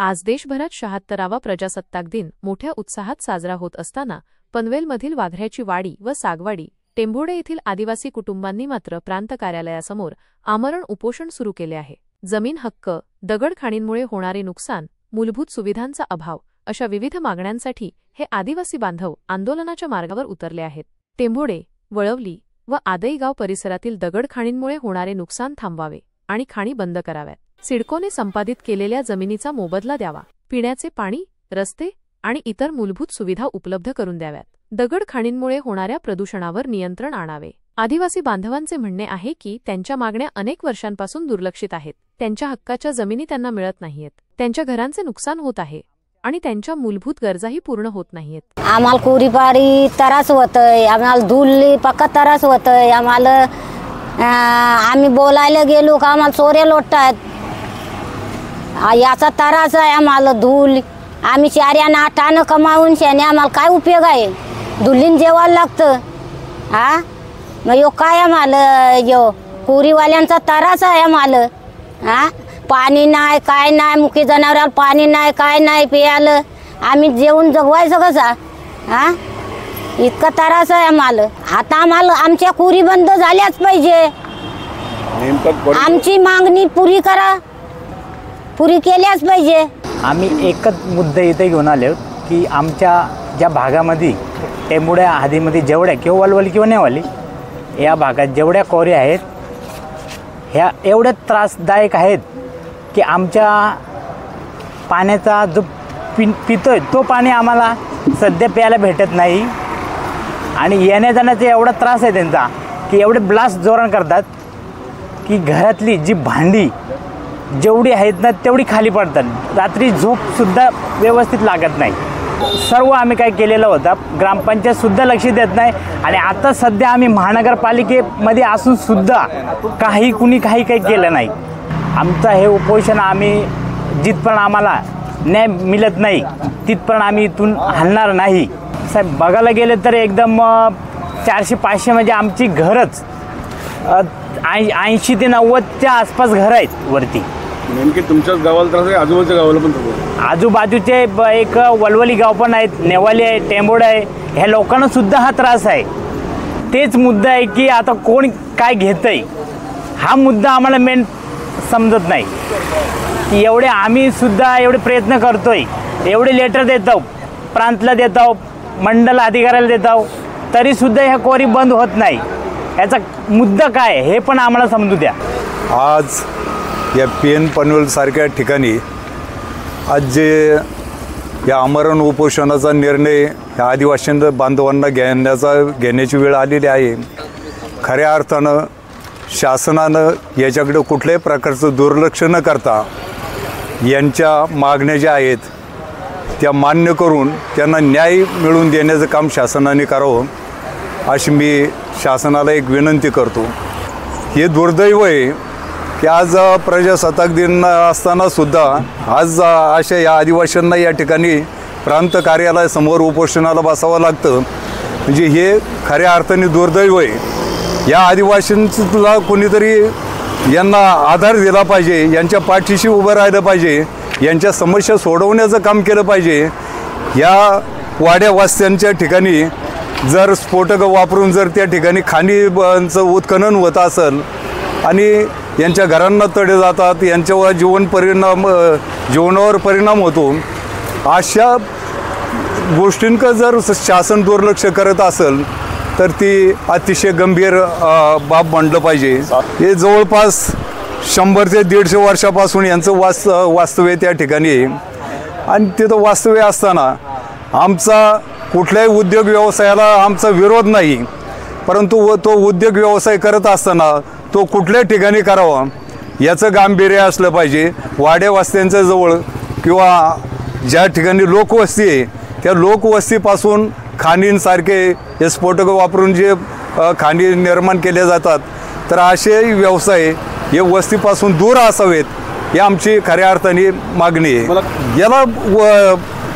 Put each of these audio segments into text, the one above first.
आज देशभरात 76वा प्रजासत्ताक दिन मोठ्या उत्साहात साजरा होत असताना पनवेलमधील वाघऱ्याची वाडी व सागवाडी टेंभोडे येथील आदिवासी कुटुंबांनी मात्र प्रांत कार्यालयासमोर आमरण उपोषण सुरू केले आहे। जमीन हक्क, दगडखाणींमुळे होणारे नुकसान, मूलभूत सुविधांचा अभाव अशा विविध मागण्यांसाठी हे आदिवासी बांधव आंदोलनाच्या मार्गावर उतरले आहेत। टेंभोडे, वळवली व आदईगाव परिसरातील दगडखाणींमुळे होणारे नुकसान थांबवावे आणि खाणी बंद कराव्यात। सिडकोने संपादित केलेल्या जमिनीचा मोबदला द्यावा, पिण्याचे पाणी, रस्ते आणि इतर मूलभूत सुविधा उपलब्ध करून द्याव्यात। दगडखाणींमुळे होणाऱ्या प्रदूषणावर नियंत्रण आणावे। आदिवासी बांधवांचे म्हणणे आहे की त्यांच्या मागण्या अनेक वर्षांपासून दुर्लक्षित आहेत। त्यांच्या हक्काच्या जमिनी त्यांना मिळत नाहीयेत, त्यांच्या घरांचे नुकसान होत आहे आणि त्यांच्या मूलभूत गरजाही पूर्ण होत नाहीयेत। आम्हाला कुरीपारी त्रास होतोय, आम्हाला धुळी पक्का त्रास होतोय, आम्हाला आम्ही बोलायला गेलो का आम्हाला चोऱ्या लोटतात, याचा त्रास आहे आम्हाला। धूळ आम्ही 4 आणि 8 आणे कमावून शेणे आम्हाला काय उपयोग आहे? धुळीन जेवायला लागतं हा, मग यो काय आम्हाला यो कुरीवाल्यांचा त्रास आहे आम्हाला हा। पाणी नाही, काय नाही, मुकी जनावराला पाणी नाही, काय नाही प्यायला, आम्ही जेवून जगवायचं कसा हा? इतका त्रास आहे आम्हाला। आता आम्हाला आमच्या कुरी बंद झाल्याच पाहिजे, आमची मागणी पुरी करा, पुरी केल्याच पाहिजे। आम्ही एकच मुद्दा इथे घेऊन आलो की आमच्या ज्या भागामध्ये टेंभोड्या आदीमध्ये जेवढ्या किंवा वलवली किंवा नेवाली या भागात जेवढ्या कोरी आहेत ह्या एवढ्या त्रासदायक आहेत की आमच्या पाण्याचा जो पितोय तो पाणी आम्हाला सध्या प्यायला भेटत नाही आणि येण्या जाण्याचा एवढा त्रास आहे त्यांचा की एवढे ब्लास्ट जोरान करतात की घरातली जी भांडी जेवढी आहेत ना तेवढी खाली पडतात, रात्री झोपसुद्धा व्यवस्थित लागत नाही। सर्व आम्ही काय केलेलं होतं, ग्रामपंचायतसुद्धा लक्ष देत नाही आणि आता सध्या आम्ही महानगरपालिकेमध्ये असूनसुद्धा कुणी काही केलं नाही। आमचं हे उपोषण आम्ही जिथपर्यंत आम्हाला न्याय मिळत नाही तिथपर्यंत आम्ही इथून हलणार नाही। साहेब बघायला गेले तर एकदम 400-500 म्हणजे आमची घरच 80 ते 90च्या आसपास घर आहेत वरती। नेमके तुमच्याच गावाला त्रास आहे, आजूबाजूच्या गावाला पण त्रास आहे? आजूबाजूचे एक वलवली गाव पण आहेत, नेवाली आहे, टेंभोडे आहे, ह्या लोकांना सुद्धा हा त्रास आहे। तेच मुद्दा आहे की आता कोण काय घेतंय हा मुद्दा आम्हाला मेन समजत नाही की एवढे आम्ही सुद्धा एवढे प्रयत्न करतोय, एवढे लेटर देतो, प्रांतला देतो, मंडल अधिकाऱ्याला देतो, तरीसुद्धा ह्या कोरी बंद होत नाही। याचा मुद्दा काय हे पण आम्हाला समजू द्या। आज या पनवेलसारख्या ठिकाणी आज जे या आमरण उपोषणाचा निर्णय ह्या आदिवासी बांधवांना घेण्याची वेळ आलेली आहे। खऱ्या अर्थानं शासनानं याच्याकडे कुठल्याही प्रकारचं दुर्लक्ष न करता यांच्या मागण्या ज्या आहेत त्या मान्य करून त्यांना न्याय मिळवून देण्याचं काम शासनाने करावं अशी मी शासनाला एक विनंती करतो। हे दुर्दैव आहे की आज प्रजासत्ताक दिन असतानासुद्धा आज अशा या आदिवासींना या ठिकाणी प्रांत कार्यालयासमोर उपोषणाला बसावं लागतं, म्हणजे हे खऱ्या अर्थाने दुर्दैव आहे। या आदिवासींना कोणीतरी यांना आधार दिला पाहिजे, यांच्या पाठीशी उभं राहिलं पाहिजे, यांच्या समस्या सोडवण्याचं काम केलं पाहिजे। या वाड्या वस्त्यांच्या ठिकाणी जर स्फोटक वापरून जर त्या ठिकाणी खाणीचं उत्खनन होत असेल आणि यांच्या घरांना तडे जातात, यांच्यावर जीवनावर परिणाम होतो, अशा गोष्टींकडे जर शासन दुर्लक्ष करत असेल तर ती अतिशय गंभीर बाब म्हणलं पाहिजे। हे जवळपास 100 ते 150 वर्षापासून यांचं वास्तव्य त्या ठिकाणी आहे आणि तिथं वास्तव्य असताना आमचा कुठल्याही उद्योग व्यवसायाला आमचा विरोध नाही, परंतु तो उद्योग व्यवसाय करत असताना तो कुठल्या ठिकाणी करावा याचं गांभीर्य असलं पाहिजे। वाड्या वस्त्यांच्या जवळ किंवा ज्या ठिकाणी लोकवस्ती आहे त्या लोकवस्तीपासून खाणींसारखे हे स्फोटक वापरून जे खाणी निर्माण केले जातात तर असे व्यवसाय हे वस्तीपासून दूर असावेत ही आमची खऱ्या अर्थाने मागणी आहे। याला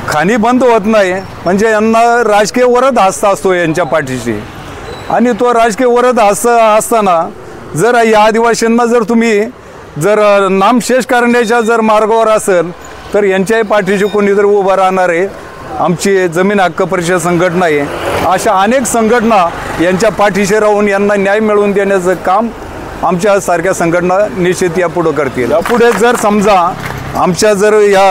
खाणी बंद होत नाही म्हणजे यांना राजकीय वरद हस्त असतो यांच्या पाठीशी आणि तो राजकीय वरद हस्त असताना जर या आदिवासींना जर तुम्ही जर नामशेष करण्याच्या जर मार्गावर असेल तर यांच्याही पाठीशी कोणीतरी उभं राहणार आहे. आमची जमीन हक्क परिषद संघटना आहे, अशा अनेक संघटना यांच्या पाठीशी राहून यांना न्याय मिळवून देण्याचं काम आमच्या सारख्या संघटना निश्चित यापुढं करतील. यापुढे जर समजा आमच्या जर या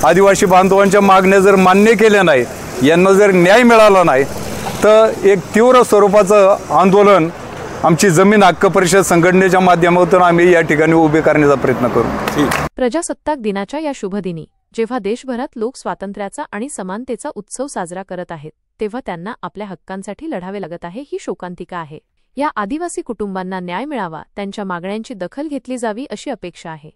आदिवासी बांधवांच्या मागण्या जर मान्य केल्या नाही, यांना जर न्याय मिळाला नाही, तर एक तीव्र स्वरूपाचं आंदोलन आमची जमीन हक्क परिषद संघटनेच्या माध्यमातून आम्ही या ठिकाणी उभे करण्याचा प्रयत्न करू. प्रजासत्ताक दिनाच्या या शुभदिनी जेव्हा देशभरात लोक स्वातंत्र्याचा आणि समानतेचा उत्सव साजरा करत आहेत, तेव्हा त्यांना आपल्या हक्कांसाठी लढावे लागत आहे ही शोकांतिका आहे. या आदिवासी कुटुंबांना न्याय मिळावा, त्यांच्या मागण्यांची दखल घेतली जावी अशी अपेक्षा आहे.